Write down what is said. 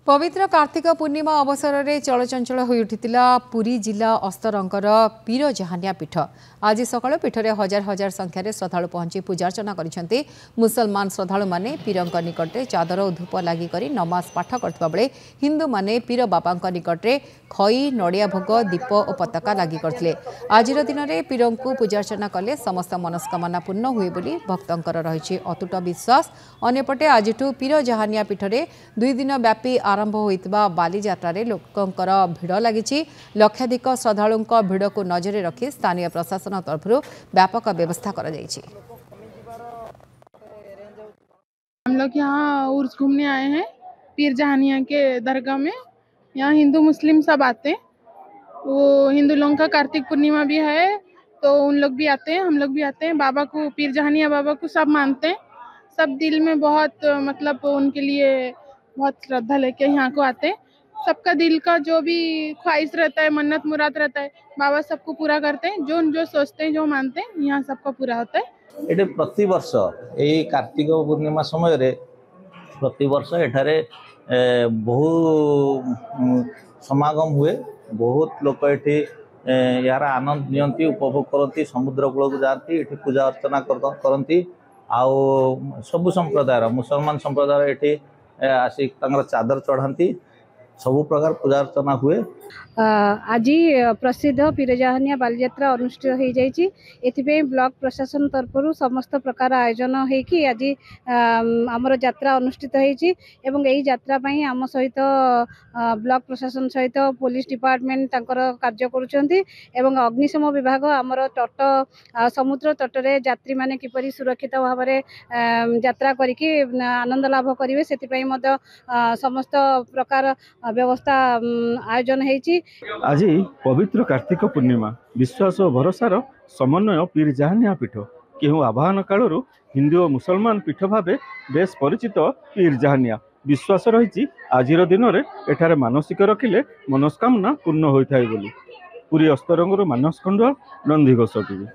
पवित्र कार्तिक पूर्णिमा अवसर में चलचंचल हो उठिला पुरी जिला अस्तरंकर पीर जहानिया पीठ। आज सकाळ पीठरे हजार हजार संख्यार श्रद्धालु पहुंची पूजार्चना करिसेंती। मुसलमान श्रद्धालु माने पीरंक निकटे चादर और धूप लगी करी नमाज पाठ करथिबा बेले हिंदू माने पीर बाबांक निकटे खई नड़िया भोग दीप और पताका लगी करथिले। आजिर दिन में पीरंकु पूजार्चना कले समस्त मनस्कामना पूर्ण हुए बोली भक्तंकर रहिछि अतुट विश्वास। अन्यपटे आजिठु पीर जहानिया पीठरे 2 दिन व्यापी आरंभ होइतबा बाली यात्रा रे लोकंकर भिड़ लगी। लक्षाधिक श्रद्धालुं भिड़ को नजर रखी स्थानीय प्रशासन तरफ व्यापक व्यवस्था कर जायछि। हम लोग यहाँ उर्स घूमने आए हैं पीर जहानिया के दरगाह में। यहाँ हिंदू मुस्लिम सब आते हैं। वो हिंदू लोगों का कार्तिक पूर्णिमा भी है तो उन लोग भी आते हैं, हम लोग भी आते हैं। बाबा को, पीर जहानिया बाबा को सब मानते हैं। सब दिल में बहुत मतलब उनके लिए बहुत श्रद्धा लेके यहाँ को आते हैं। सबका दिल का जो भी ख्वाहिश रहता है, मन्नत मुराद रहता है, बाबा सबको पूरा करते हैं। जो जो सोचते हैं, जो मानते हैं, यहाँ सबका पूरा होता है। ये प्रति वर्ष यही कार्तिक पूर्णिमा समय रे प्रति वर्ष एठारे बहु समागम हुए। बहुत लोक ये यार आनंद नियंती, उपभोग करती, समुद्र कूल को जाती, ये पूजा अर्चना करती। आउ सबु संप्रदाय मुसलमान संप्रदाय ये आसिक चादर चढ़ाती, सब प्रकार पूजा अर्चना हुए। आज प्रसिद्ध पीर जहानिया बालीयात्रा अनुष्ठित हो जाइए। एथिपे ब्लॉक प्रशासन तरफ समस्त प्रकार आयोजन होगी आज आमर यात्रा अनुष्ठित होती। यही यात्रा आम सहित ब्लॉक प्रशासन सहित पुलिस डिपार्टमेंट कार्य करुँच। अग्निशम विभाग आमर तट समुद्र तटरे यात्री माने किपरि सुरक्षित भाव में यात्रा करिकी आनंद लाभ करेंगे से समस्त प्रकार व्यवस्था आयोजन होती। आज पवित्र कार्तिक पूर्णिमा विश्वास और भरोसार समन्वय पीर जहानिया पीठ केहू आवाहन कालू हिंदू और मुसलमान पीठ भाव बेस परिचित पीर जहानिया विश्वास रही। आजिर दिन में एठारे मानसिक रखिले मनस्कामना पूर्ण होता है। पुरी अस्तरंगर मानस खंडुआ नंदी घोष टीवी।